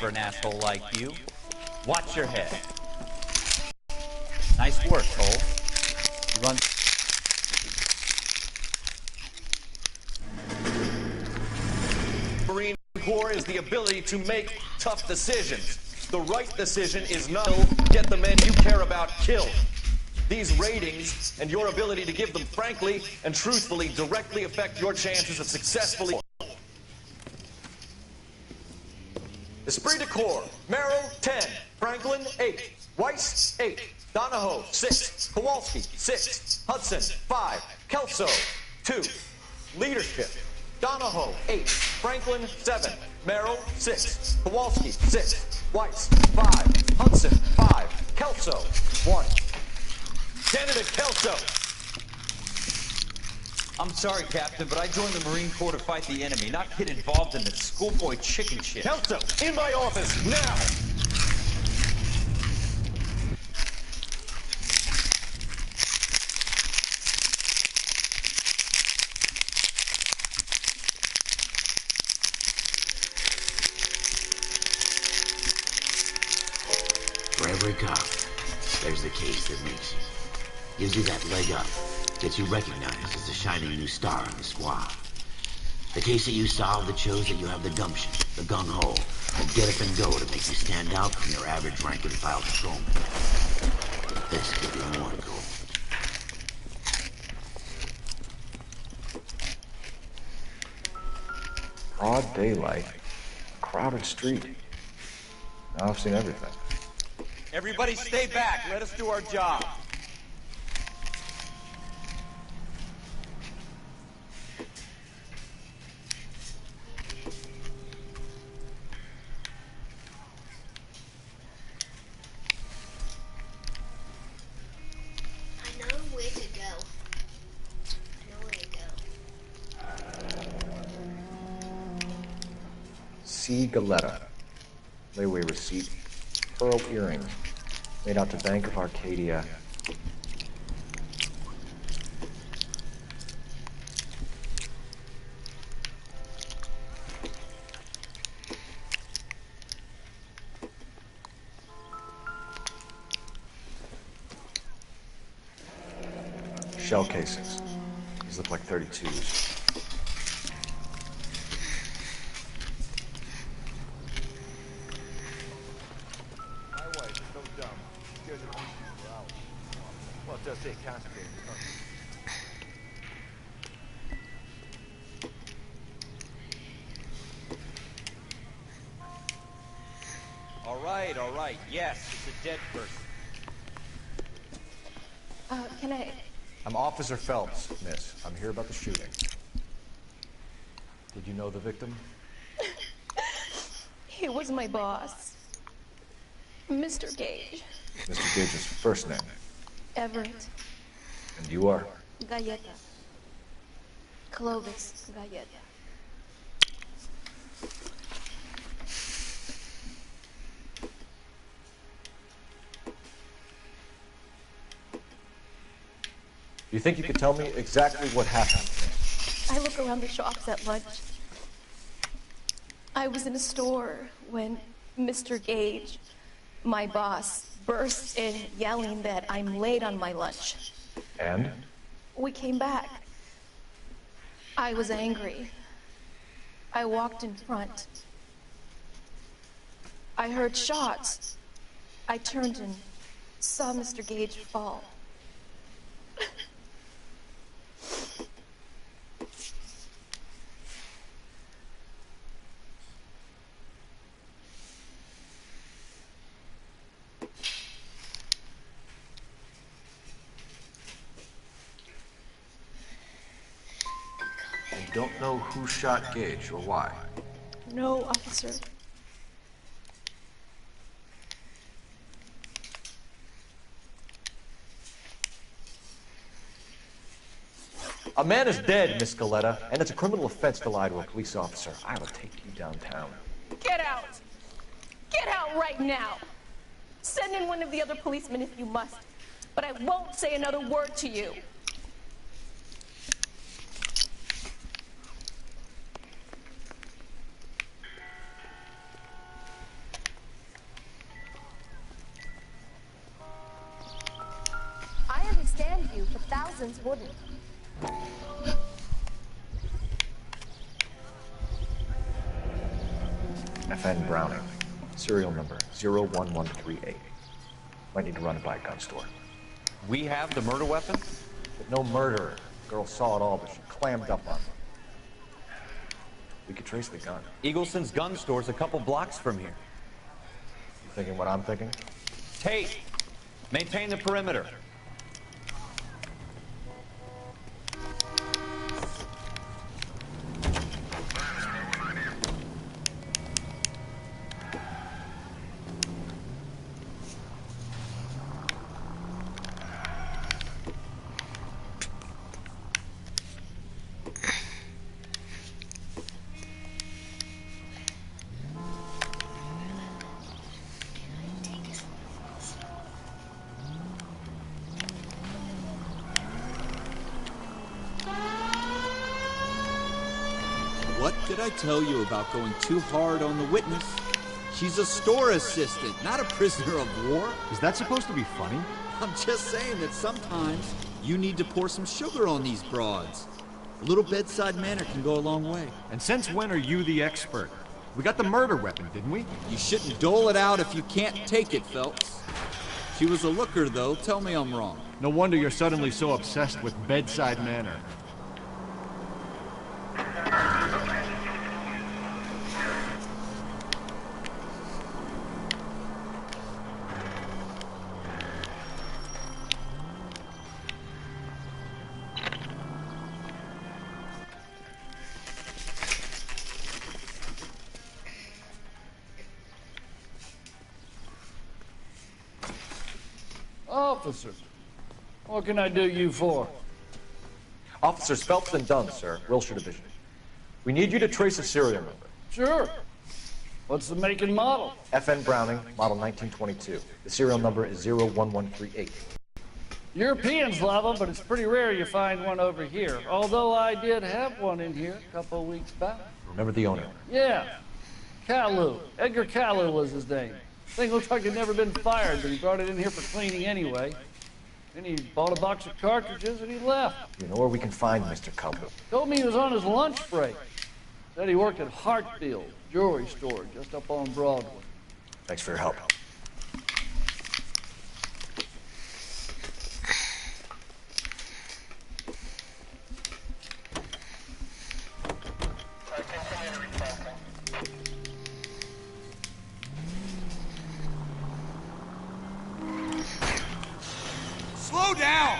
for an asshole like you. Watch your head. Nice work, Cole. You run... Marine Corps is the ability to make tough decisions. The right decision is not to get the men you care about killed. These ratings and your ability to give them frankly and truthfully directly affect your chances of successfully. Esprit de Corps, Merrill, 10, Franklin, 8, Weiss, 8, Donahoe, 6, Kowalski, 6, Hudson, 5, Kelso, 2. Leadership, Donahoe, 8, Franklin, 7, Merrill, 6, Kowalski, 6, Weiss, 5, Hudson, 5, Kelso, 1. Candidate Kelso. I'm sorry, Captain, but I joined the Marine Corps to fight the enemy, not get involved in this schoolboy chicken shit. Kelso, in my office, now! For every cop, there's the case that makes you. Gives you that leg up. Gets you recognized as the shining new star in the squad. The case that you solved that shows that you have the gumption, the gung-ho, the get up and go to make you stand out from your average rank and file patrolman. This could be more gold. Broad daylight, crowded street. Now I've seen everything. Everybody stay back. Let us do our job. C. Galetta. Layaway receipt. Pearl earrings. Made out to Bank of Arcadia. Shell casings. These look like 32s. All right. Yes, it's a dead person. Can I... I'm Officer Phelps, miss. I'm here about the shooting. Did you know the victim? He was my boss. Mr. Gage. Mr. Gage's first name. Everett. And you are? Galleta. Clovis Galleta. You think you could tell me exactly what happened? I look around the shops at lunch. I was in a store when Mr. Gage, my boss, burst in yelling that I'm late on my lunch. And? We came back. I was angry. I walked in front. I heard shots. I turned and saw Mr. Gage fall. You don't know who shot Gage or why? No, officer. A man is dead, Miss Galetta, and it's a criminal offense to lie to a police officer. I will take you downtown. Get out! Get out right now! Send in one of the other policemen if you must, but I won't say another word to you. citizens wouldn't. FN Browning. Serial number 01138. Might need to run it by a gun store. We have the murder weapon? But no murderer. The girl saw it all, but she clammed up on me. We could trace the gun. Eagleson's gun store's a couple blocks from here. You thinking what I'm thinking? Tate, maintain the perimeter. What did I tell you about going too hard on the witness? She's a store assistant, not a prisoner of war. Is that supposed to be funny? I'm just saying that sometimes you need to pour some sugar on these broads. A little bedside manner can go a long way. And since when are you the expert? We got the murder weapon, didn't we? You shouldn't dole it out if you can't take it, Phelps. She was a looker, though. Tell me I'm wrong. No wonder you're suddenly so obsessed with bedside manner. Officer, what can I do you for? Officers Phelps and Dunn, sir. Wilshire Division. We need you to trace a serial number. Sure. What's the make and model? FN Browning, model 1922. The serial number is 01138. Europeans love them, but it's pretty rare you find one over here. Although I did have one in here a couple of weeks back. Remember the owner? Yeah. Kalu. Edgar Kalu was his name. Thing looks like he'd never been fired, but he brought it in here for cleaning anyway. Then he bought a box of cartridges and he left. You know where we can find Mr. Kalu? Told me he was on his lunch break. Said he worked at Hartfield jewelry store just up on Broadway. Thanks for your help. Slow down!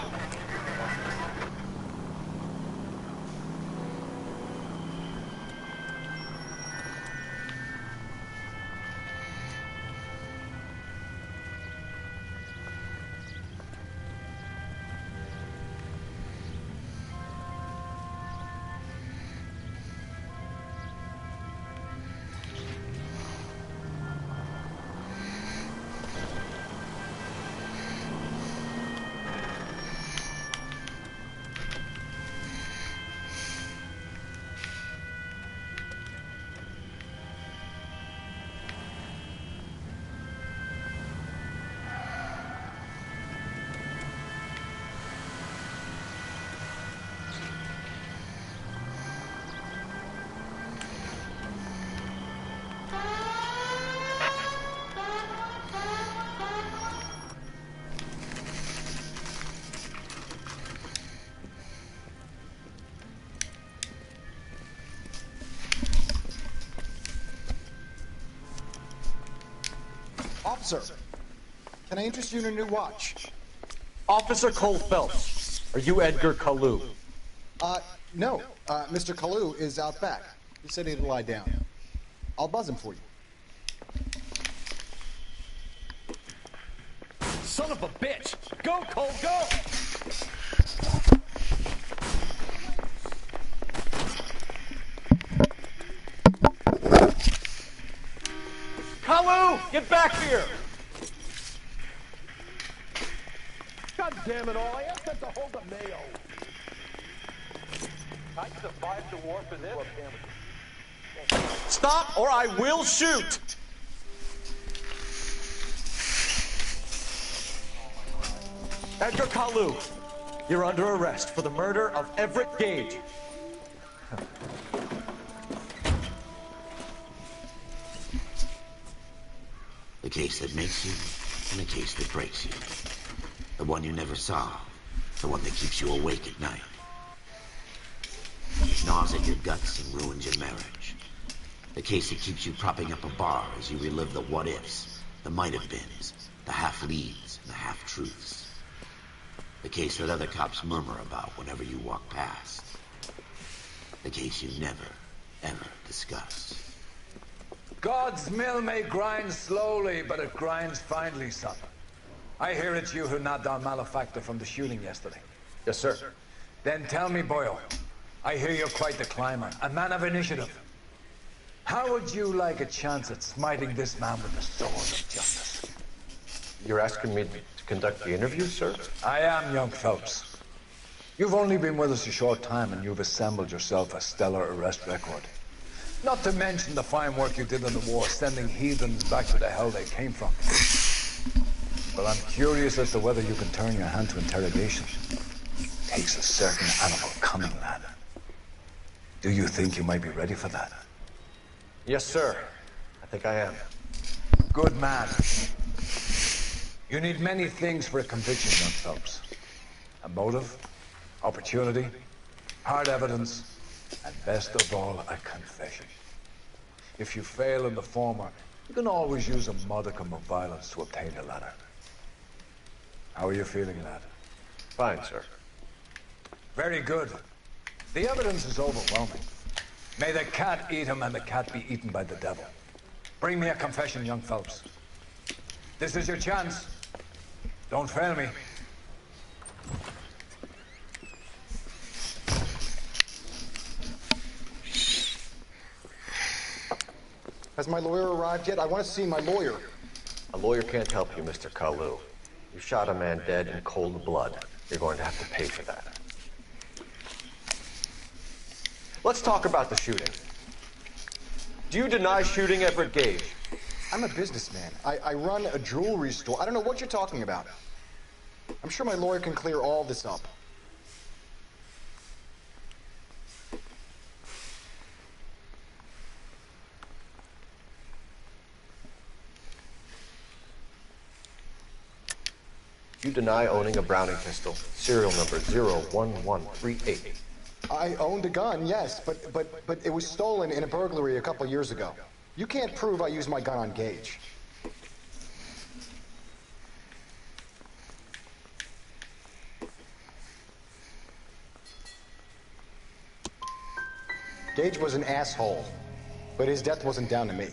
Officer, can I interest you in a new watch? Officer Cole Phelps. Are you Edgar Kalu? No. Mr. Kalu is out back. He said he'd lie down. I'll buzz him for you. Son of a bitch! Go, Cole, go! Kalu, get back here! God damn it all, I asked them to hold the mayo. I survived the war for this. Stop or I will shoot! Edgar Kalu, You're under arrest for the murder of Everett Gage. The case that makes you, and the case that breaks you. The one you never saw, the one that keeps you awake at night. It gnaws at your guts and ruins your marriage. The case that keeps you propping up a bar as you relive the what-ifs, the might-have-beens, the half-leads, and the half-truths. The case that other cops murmur about whenever you walk past. The case you never, ever discuss. God's mill may grind slowly, but it grinds finely, son. I hear it's you who nabbed our malefactor from the shooting yesterday. Yes, sir. Then tell me, Boyle, I hear you're quite the climber, a man of initiative. How would you like a chance at smiting this man with the sword of justice? You're asking me to conduct the interview, sir? I am, young Phelps. You've only been with us a short time, and you've assembled yourself a stellar arrest record. Not to mention the fine work you did in the war, sending heathens back to the hell they came from. But I'm curious as to whether you can turn your hand to interrogation. Takes a certain animal cunning, lad. Do you think you might be ready for that? Yes, sir. I think I am. Good man. You need many things for a conviction, young Phelps. A motive, opportunity, hard evidence, and best of all, a confession. If you fail in the former, you can always use a modicum of violence to obtain the latter. How are you feeling, lad? Fine, sir. Very good. The evidence is overwhelming. May the cat eat him and the cat be eaten by the devil. Bring me a confession, young Phelps. This is your chance. Don't fail me. Has my lawyer arrived yet? I want to see my lawyer. A lawyer can't help you, Mr. Kalu. You shot a man dead in cold blood. You're going to have to pay for that. Let's talk about the shooting. Do you deny shooting Everett Gage? I'm a businessman. I run a jewelry store. I don't know what you're talking about. I'm sure my lawyer can clear all this up. You deny owning a Browning pistol, serial number 01138. I owned a gun, yes, but it was stolen in a burglary a couple years ago. You can't prove I used my gun on Gage. Gage was an asshole, but his death wasn't down to me.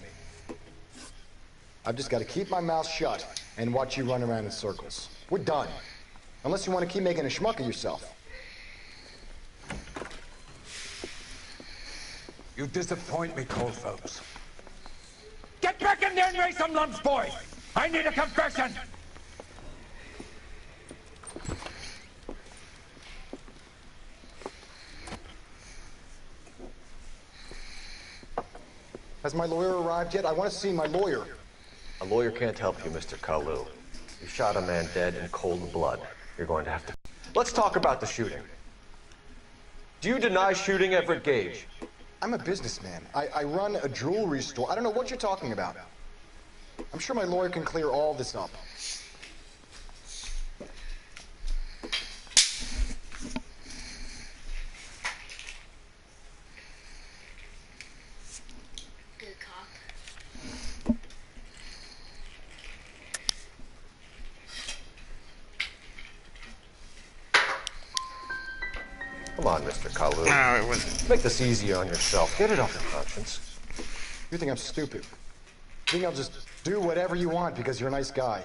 I've just got to keep my mouth shut and watch you run around in circles. We're done. Unless you want to keep making a schmuck of yourself. You disappoint me, Cole Phelps. Get back in there and raise some lumps, boy! I need a confession! Has my lawyer arrived yet? I want to see my lawyer. A lawyer can't help you, Mr. Kalu. You shot a man dead in cold blood. You're going to have to... Let's talk about the shooting. Do you deny shooting Everett Gage? I'm a businessman. I run a jewelry store. I don't know what you're talking about. I'm sure my lawyer can clear all this up. Good cop. Come on, Mr. Kalu. No, it wasn't. Make this easier on yourself. Get it off your conscience. You think I'm stupid? You think I'll just do whatever you want because you're a nice guy?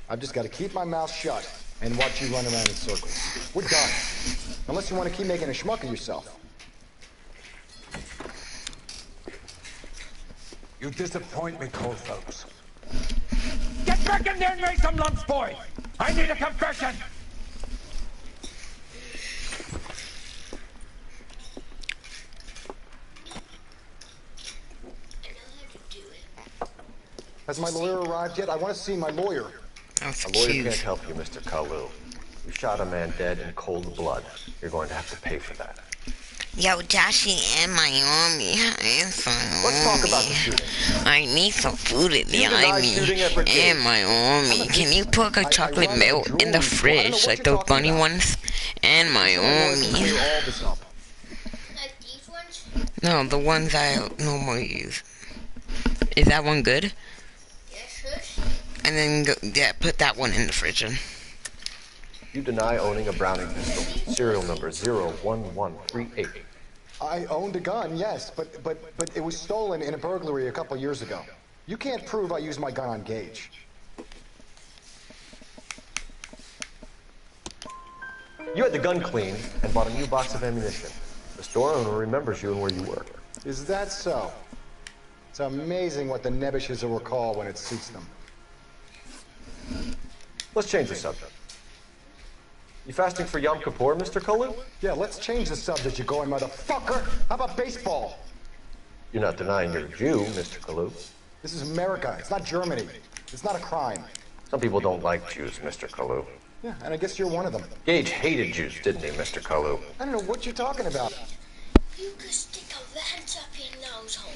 I've just got to keep my mouth shut and watch you run around in circles. We're done. Unless you want to keep making a schmuck of yourself. You disappoint me, Cole Phelps. Get back in there and raise some lumps, boy! I need a confession! Has my lawyer arrived yet? I want to see my lawyer. That's A lawyer cute. can't help you, Mr. Kalu. You You shot a man dead in cold blood. You're going to have to pay for that. Yo, Joshy and Miami. Let's talk about the shooting. I need some food in the You deny shooting Everett Gage. and Miami. Can you put a chocolate milk in the fridge like those bunny ones? And Miami. All this up. Like these ones? No, the ones I normally use. Is that one good? Yes, shush. And then yeah, put that one in the fridge. You deny owning a Browning pistol. Serial number 01138. I owned a gun, yes, but it was stolen in a burglary a couple years ago. You can't prove I used my gun on Gage. You had the gun cleaned and bought a new box of ammunition. The store owner remembers you and where you work. Is that so? It's amazing what the Nebbishes will recall when it suits them. Let's change the subject. You fasting for Yom Kippur, Mr. Kalu? Yeah, let's change the subject, you going motherfucker. How about baseball? You're not denying you're a Jew, Mr. Kalu. This is America. It's not Germany. It's not a crime. Some people don't like Jews, Mr. Kalu. Yeah, and I guess you're one of them. Gage hated Jews, didn't he, Mr. Kalu? I don't know what you're talking about. You could stick a lance up your nose hole.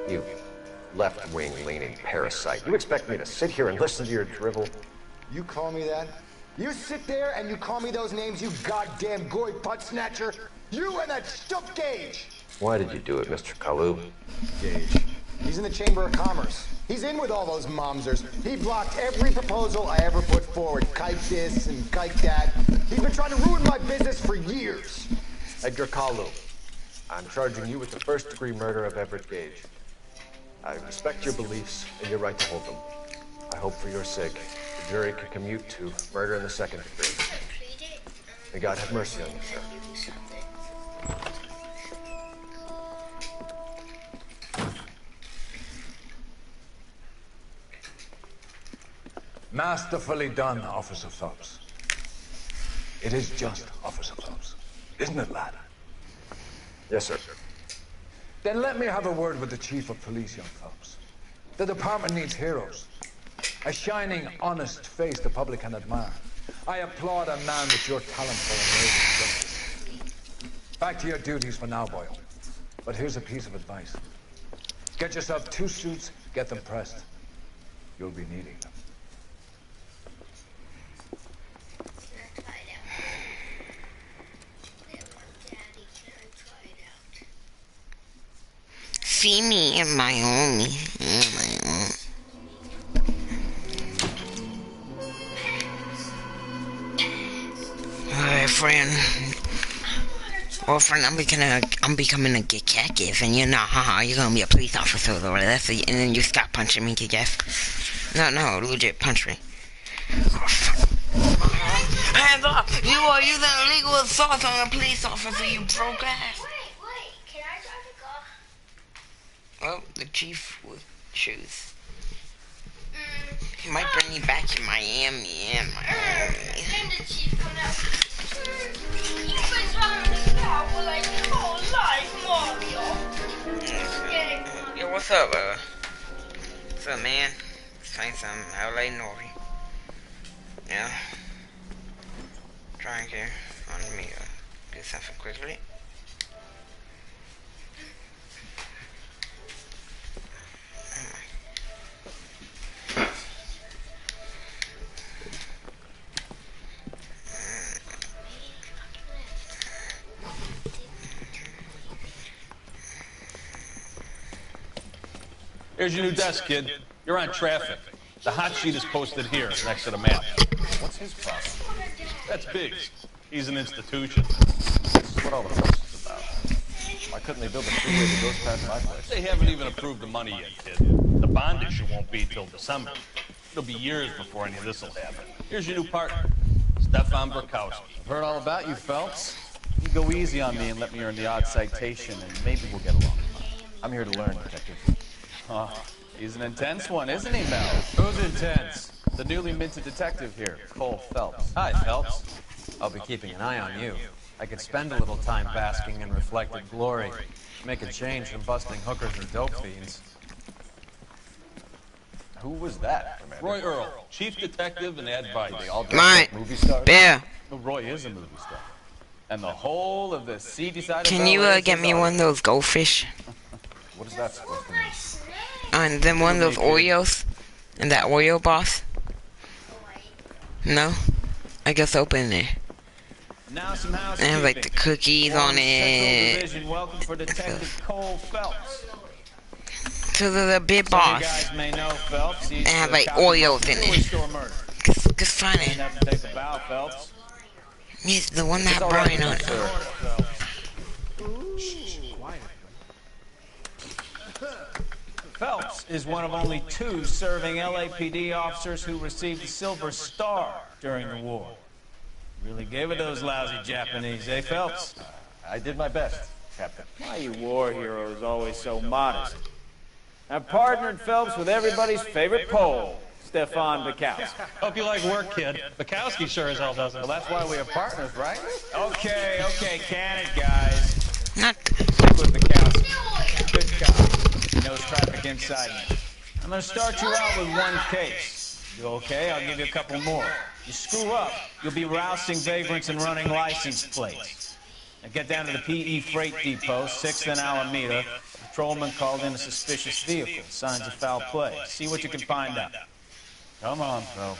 You left-wing leaning parasite. You expect me to sit here and listen to your drivel? You call me that? You sit there and you call me those names, you goddamn goy butt snatcher? You and that stuff Gage! Why did you do it, Mr. Kalu? Gage. He's in the Chamber of Commerce. He's in with all those momsers. He blocked every proposal I ever put forward. Kike this and kike that. He's been trying to ruin my business for years. Edgar Kalu, I'm charging you with the first-degree murder of Everett Gage. I respect your beliefs and your right to hold them. I hope for your sake the jury can commute to murder in the second degree. May God have mercy on you, sir. Masterfully done, Officer Phelps. It is just Officer Phelps. Isn't it, lad? Yes, sir. Then let me have a word with the Chief of Police, young Phelps. The department needs heroes. A shining, honest face the public can admire. I applaud a man with your talent for amazing justice. Back to your duties for now, Boyle. But here's a piece of advice. Get yourself 2 suits, get them pressed. You'll be needing them. See me in Miami. Alright, friend. Well, friend, I'm becoming a detective, and you're not. You're gonna be a police officer, or that's and then you stop punching me, I guess. No, legit, punch me. Hands up! You are using illegal assault on a police officer, you broke ass. Well, the chief will choose. He might bring me back to Miami and Miami. And the chief come out. You've been trying to stop for like your whole life, Mario. Yo, what's up, what's up, man? Saying some LA Nori. Yeah. Trying to want me to do something quickly. Here's your new desk, kid. You're on traffic. The hot sheet is posted here, next to the map. What's his problem? That's Biggs. He's an institution. This is what all the fuss is about. Why couldn't they build a freeway that goes past my place? They haven't even approved the money yet, kid. The bond issue won't be till December. It'll be years before any of this will happen. Here's your new partner, Stefan Burkowski. I've heard all about you, Phelps. You go easy on me and let me earn the odd citation, and maybe we'll get along. I'm here to learn, Detective. Oh, he's an intense one, isn't he, Mel? Who's intense? The newly minted detective here, Cole Phelps. Hi, Phelps. I'll be keeping an eye on you. I could spend a little time basking in reflected glory. Make a change from busting hookers and dope fiends. Who was that, Commander? Roy Earl, chief detective and advisor. They all dress Right. like movie stars? Yeah. Well, Roy is a movie star. And the whole of the seedy side Can of you LA is get his me one of audience. those goldfish? What is that supposed to mean? And then one of those Oreos? And that Oreo boss? No? I guess open it. Now some And housekeeping. have like the cookies on Central it. Division, welcome for Detective Cole Phelps. So there's a big Some of boss. you guys may know Phelps. He's And have the like cop who Oreos broke the in jewelry it. store murder. Good funny. Didn't have to take a bow, Phelps. Yes, the one that It's all right, Brian on it. sir. Phelps is one of only 2 serving LAPD officers who received the Silver Star during the war. Really gave it those lousy Japanese, eh, Phelps? I did my best, Captain. Why you war heroes always so modest? I've partnered Phelps with everybody's favorite Pole, Stefan Bukowski. Hope you like work, kid. Bukowski sure as hell doesn't. Well, that's why we have partners, right? Okay, can it, guys. Not. Stick with Bukowski. Good cop. He knows traffic inside me. I'm gonna start you out with one case. You okay? I'll give you a couple more. You screw up, you'll be rousting vagrants and running license plates. Now get down to the PE Freight Depot, 6th and Alameda. A patrolman called in a suspicious vehicle. Signs of foul play. See what you can find out. Come on, bro.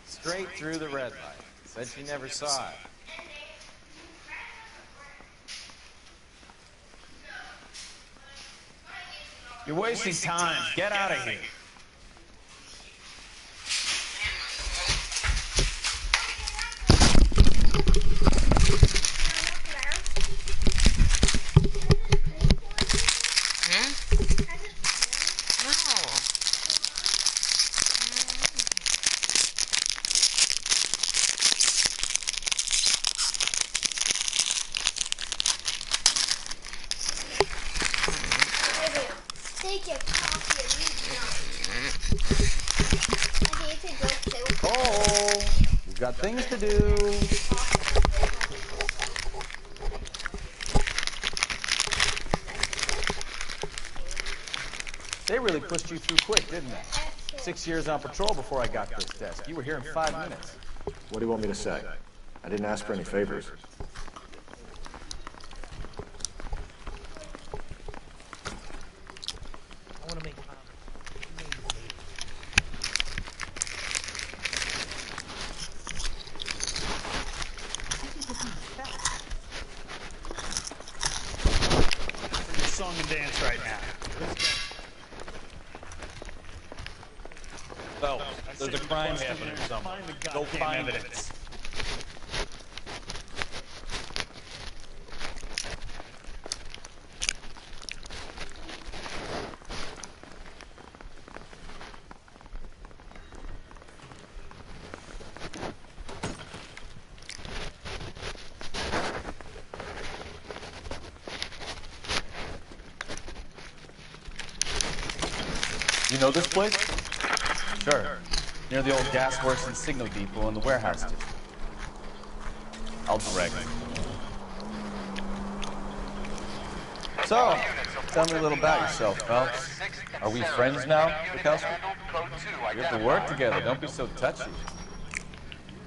Straight through the red light. Said she never saw it. You're wasting time. Get out of here. Take your coffee and leave now. I hate to go too. Oh, we've got things to do. They really pushed you through quick, didn't they? 6 years on patrol before I got to this desk. You were here in 5 minutes. What do you want me to say? I didn't ask for any favors. Song and dance right now. Phelps, there's a crime happening somewhere. Go find it. You know this place? Sure. Near the old gas works and signal depot and the warehouse district. I'll direct. So, tell me a little about yourself, Phelps. Are we friends now, Bukowski? We have to work together. Don't be so touchy.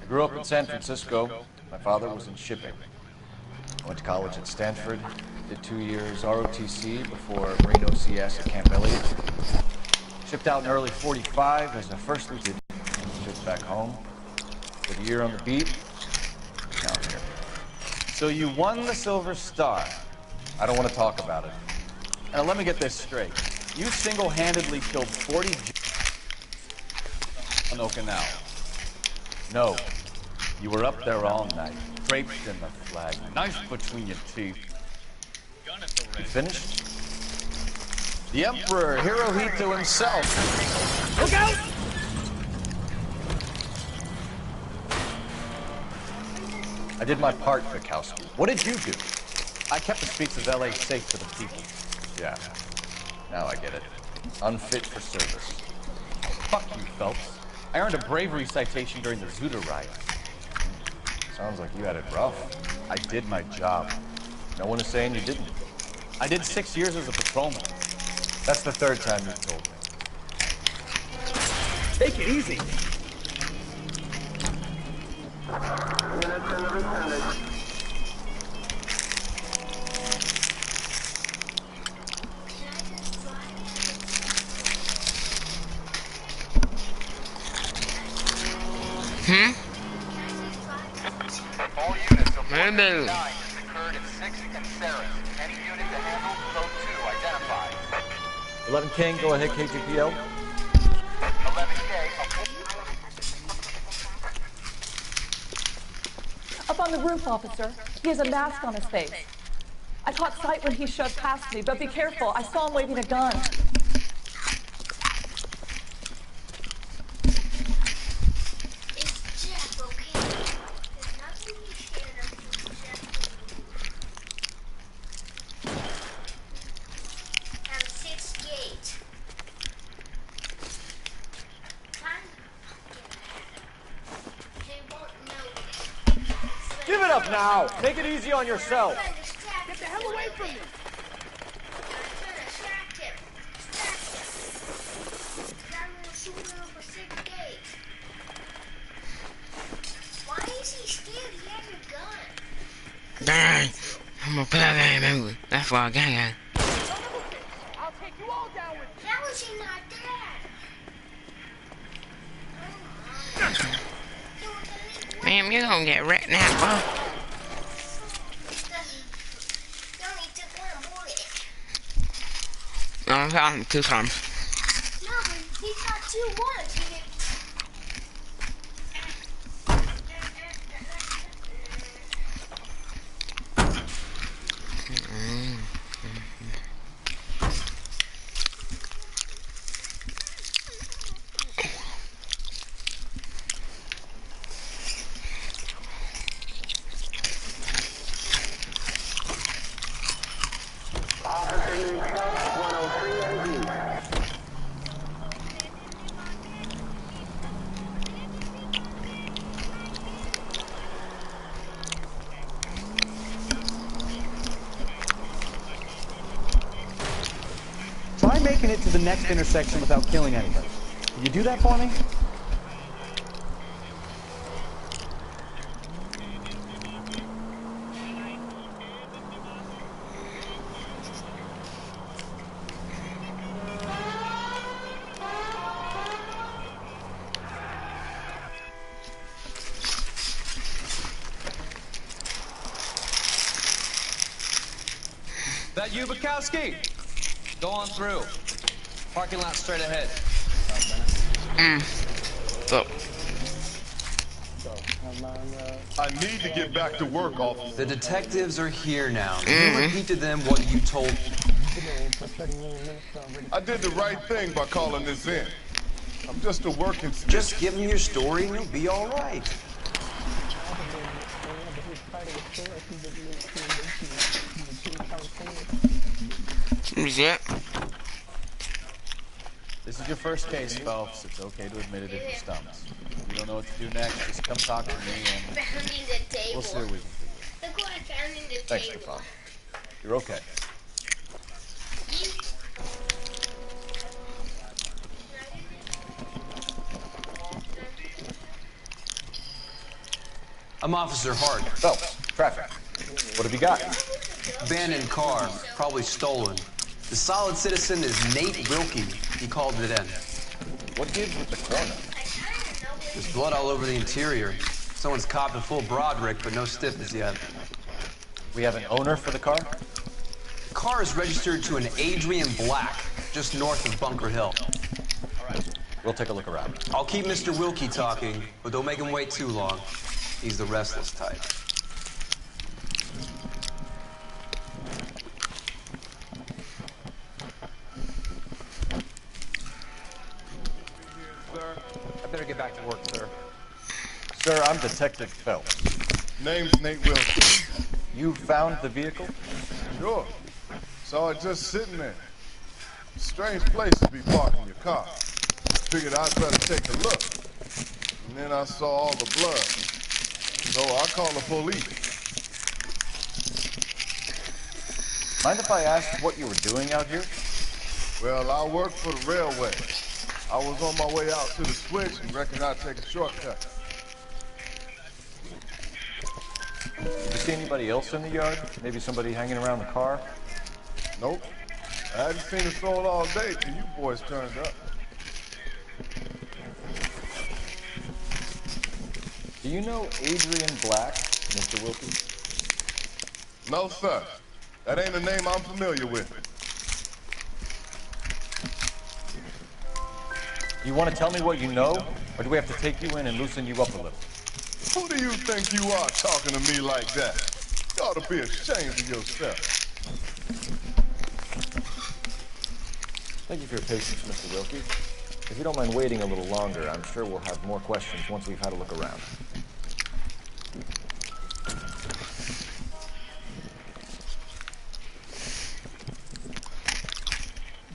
I grew up in San Francisco. My father was in shipping. I went to college at Stanford. Did 2 years ROTC before Marine OCS at Camp Elliott. Shipped out in early 45 as a first lieutenant. Shipped back home. Did a year on the beat. Now I'm here. So you won the Silver Star. I don't want to talk about it. Now let me get this straight. You single-handedly killed 40 on Okinawa. No. You were up there all night, draped in the flag, knife between your teeth. You finished? The Emperor, Hirohito himself. Look out! I did my part, Bukowski. What did you do? I kept the streets of LA safe for the people. Yeah. Now I get it. Unfit for service. Fuck you, Phelps. I earned a bravery citation during the Zuda riot. Sounds like you had it rough. I did my job. No one is saying you didn't. I did 6 years as a patrolman. That's the third time you've told me. Take it easy. All units of 109 has occurred at 6 and Sarah. Any unit to handle code 2 identified. 11 King, go ahead, KGPL. 11K. Up on the roof, officer. He has a mask on his face. I caught sight when he shoved past me, but be careful. I saw him waving a gun. Give it up now! Take it easy on yourself! Get the hell away from me! Why is he scared? He has a gun. Dang. I'm gonna put that in. That's why I got it. I'll take you all down with me. How is he not dead? Ma'am, you're gonna get wrecked now, bro. No, I found him 2 times. No, but he's got 2 ones. Try making it to the next intersection without killing anybody. Can you do that for me? That you, Bukowski? Go on through. Parking lot straight ahead. So. I need to get back to work, officer. The detectives are here now. You repeat to them what you told me. I did the right thing by calling this in. I'm just a working student. Just give them your story and you'll be all right. Yeah. This is your first case, Phelps. It's okay to admit it if you stumble. If you don't know what to do next, just come talk to me and we'll see what we can do. Look what I found in the Thanks, table. Capone. You're okay. I'm Officer Hart. Phelps, traffic. What have you got? Abandoned car, probably stolen. The solid citizen is Nate Wilkie. He called it in. What gives with the corner? There's blood all over the interior. Someone's copped a full Broderick, but no stiffness yet. We have an owner for the car? The car is registered to an Adrian Black, just north of Bunker Hill. All right. We'll take a look around. I'll keep Mr. Wilkie talking, but don't make him wait too long. He's the restless type. I better get back to work, sir. Sir, I'm Detective Phelps. Name's Nate Wilson. You found the vehicle? Sure. Saw it just sitting there. Strange place to be parking your car. Figured I'd better take a look. And then I saw all the blood. So I called the police. Mind if I ask what you were doing out here? Well, I work for the railway. I was on my way out to the switch and reckoned I'd take a shortcut. Did you see anybody else in the yard? Maybe somebody hanging around the car? Nope. I hadn't seen a soul all day till you boys turned up. Do you know Adrian Black, Mr. Wilkie? No, sir. That ain't a name I'm familiar with. You want to tell me what you know? Or do we have to take you in and loosen you up a little? Who do you think you are talking to me like that? You ought to be ashamed of yourself. Thank you for your patience, Mr. Wilkie. If you don't mind waiting a little longer, I'm sure we'll have more questions once we've had a look around.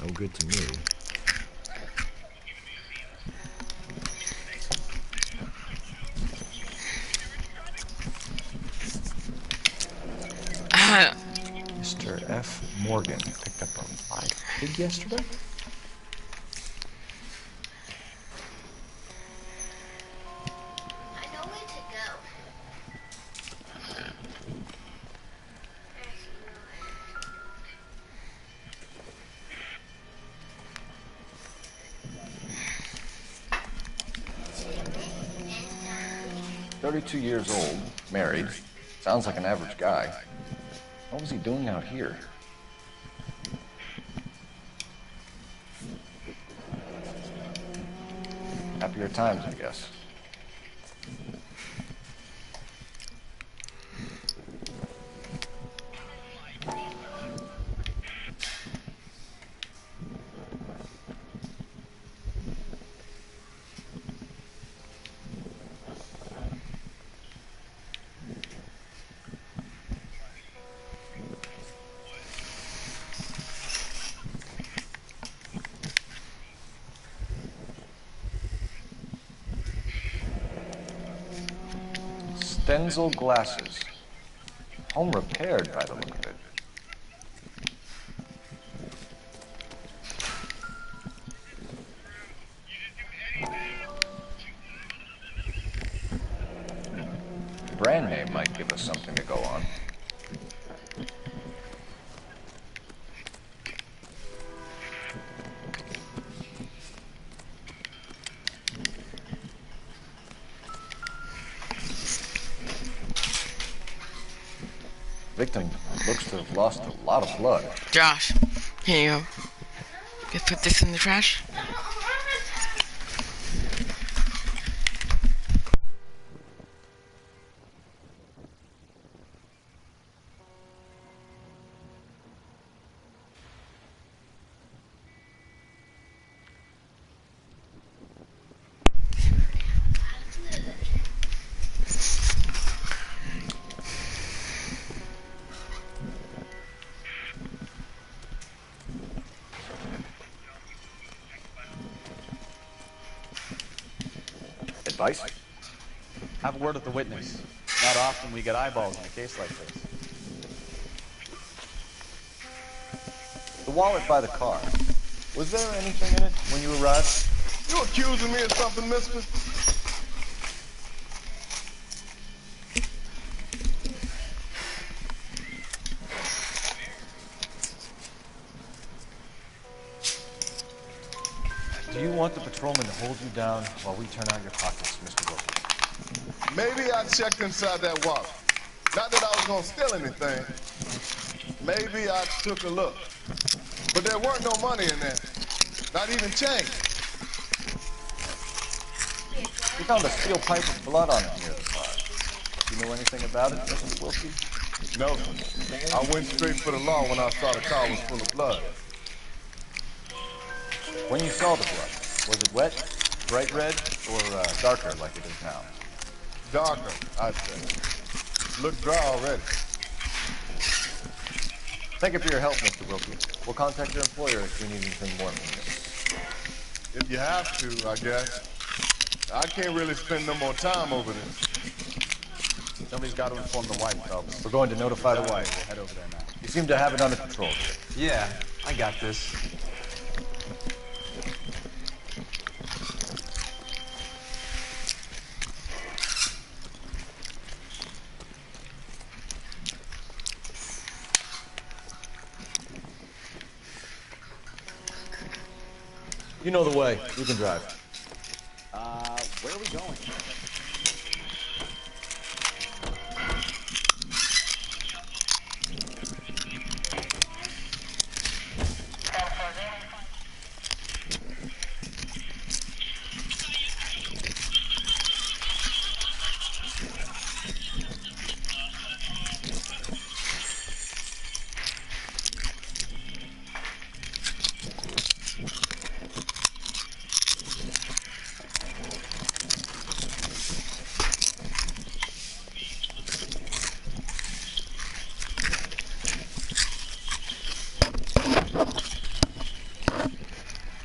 No good to me. Mr. F. Morgan picked up a live pig yesterday? I know where to go. 32 years old, married. Sounds like an average guy. What was he doing out here? Happier times, I guess. Denzel glasses. Home repaired by the look of it. Brand name might give us something to go on. Victim looks to have lost a lot of blood. Josh, here you go. You put this in the trash? Advice? Have a word with the witness. Not often we get eyeballs in a case like this. The wallet by the car. Was there anything in it when you arrived? You accusing me of something, mister? Do you want the patrolman to hold you down while we turn out your pockets, Mr. Wilkie? Maybe I checked inside that wallet. Not that I was gonna steal anything. Maybe I took a look. But there weren't no money in there. Not even change. We found a steel pipe with blood on it near the car. Do you know anything about it, Mr. Wilkie? No. I went straight for the law when I saw the car was full of blood. When you saw the blood, was it wet, bright red, or darker like it is now? Darker, I'd say. Looked dry already. Thank you for your help, Mr. Wilkie. We'll contact your employer if we need anything more from you. If you have to, I guess. I can't really spend no more time over this. Somebody's got to inform the wife, Phelps. We're going to notify the wife. We'll head over there now. You seem to have it under control. Yeah, I got this. You know the way. You can drive. Where are we going?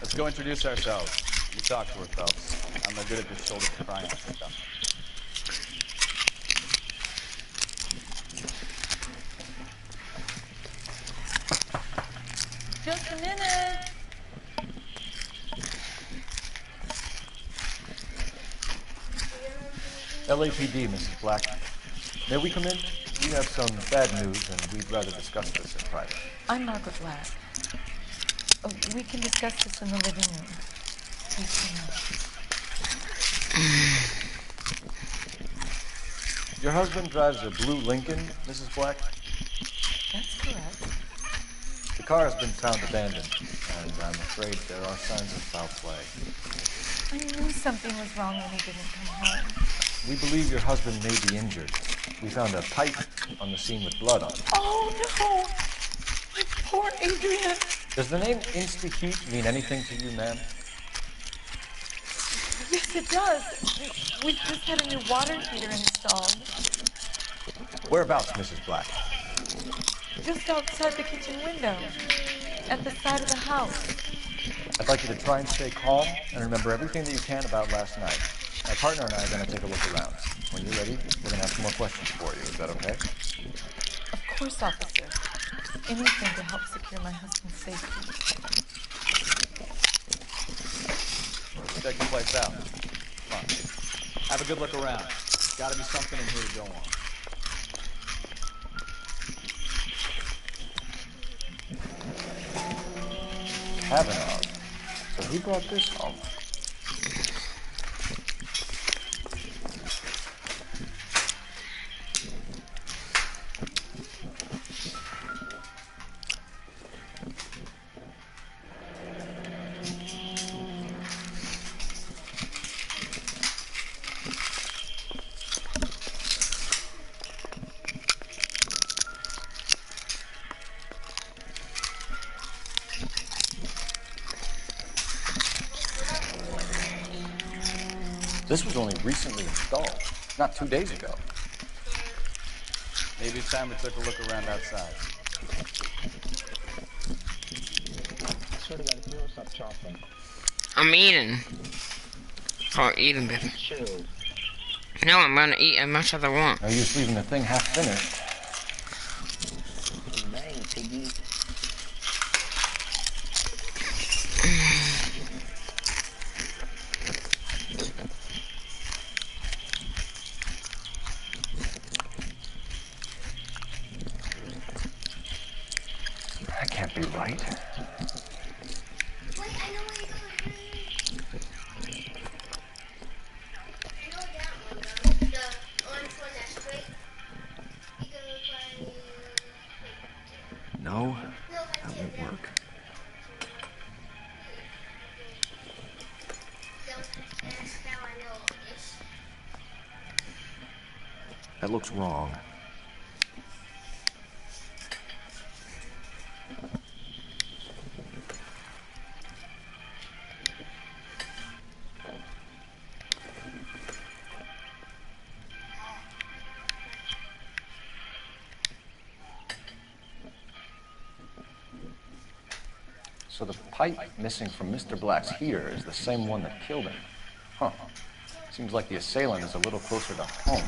Let's go introduce ourselves. You talk to her, Phelps. I'm no good at this shoulder to crying stuff. Just a minute. LAPD, Mrs. Black. May we come in? We have some bad news, and we'd rather discuss this in private. I'm Margaret Black. Oh, we can discuss this in the living room. Please come in. Your husband drives a blue Lincoln, Mrs. Black? That's correct. The car has been found abandoned, and I'm afraid there are signs of foul play. I knew something was wrong when he didn't come home. We believe your husband may be injured. We found a pipe on the scene with blood on it. Oh, no! My poor Adrian! Does the name Insta-Heat mean anything to you, ma'am? Yes, it does. We've just had a new water heater installed. Whereabouts, Mrs. Black? Just outside the kitchen window. At the side of the house. I'd like you to try and stay calm and remember everything that you can about last night. My partner and I are going to take a look around. When you're ready, we're going to have some more questions for you. Is that okay? Of course, officer. Anything to help secure my husband's safety. Check the place out. Come on. Have a good look around. Gotta be something in here to go on. Kavanaugh. So who brought this home? This was only recently installed, not 2 days ago. Maybe it's time we took a look around outside. I'm eating. Oh, eating, baby. No, I'm gonna eat as much as I want. Are you just leaving the thing half finished? That can't be right. No, that won't work. That looks wrong. So the pipe missing from Mr. Black's heater is the same one that killed him. Huh. Seems like the assailant is a little closer to home.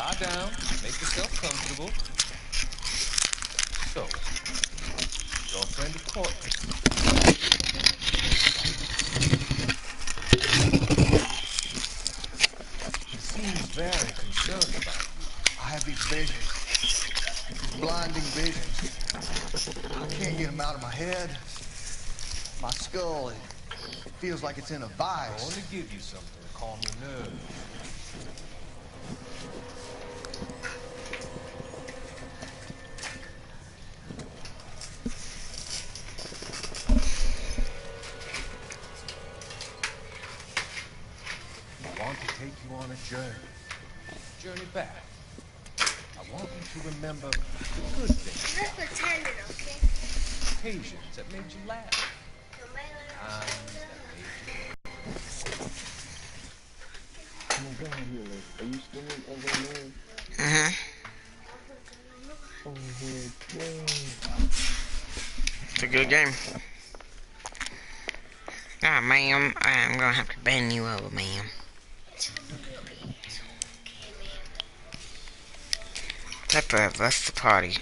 Lie down, make yourself comfortable. So, girlfriend of Courtney. She seems very concerned about you. I have these visions. These blinding visions. I can't get them out of my head. My skull, it feels like it's in a I vice. want to give you something to calm your nerves. I want to take you on a journey. Journey back. I want you to remember good things. Just pretend it, okay? Occasions that made you laugh. Times that made you Oh my God, here, are you still in LA? Mm-hmm. Oh, yeah. It's a good game. Ah, ma'am, I'm gonna have to bend you over, ma'am. Pepper, that's the party.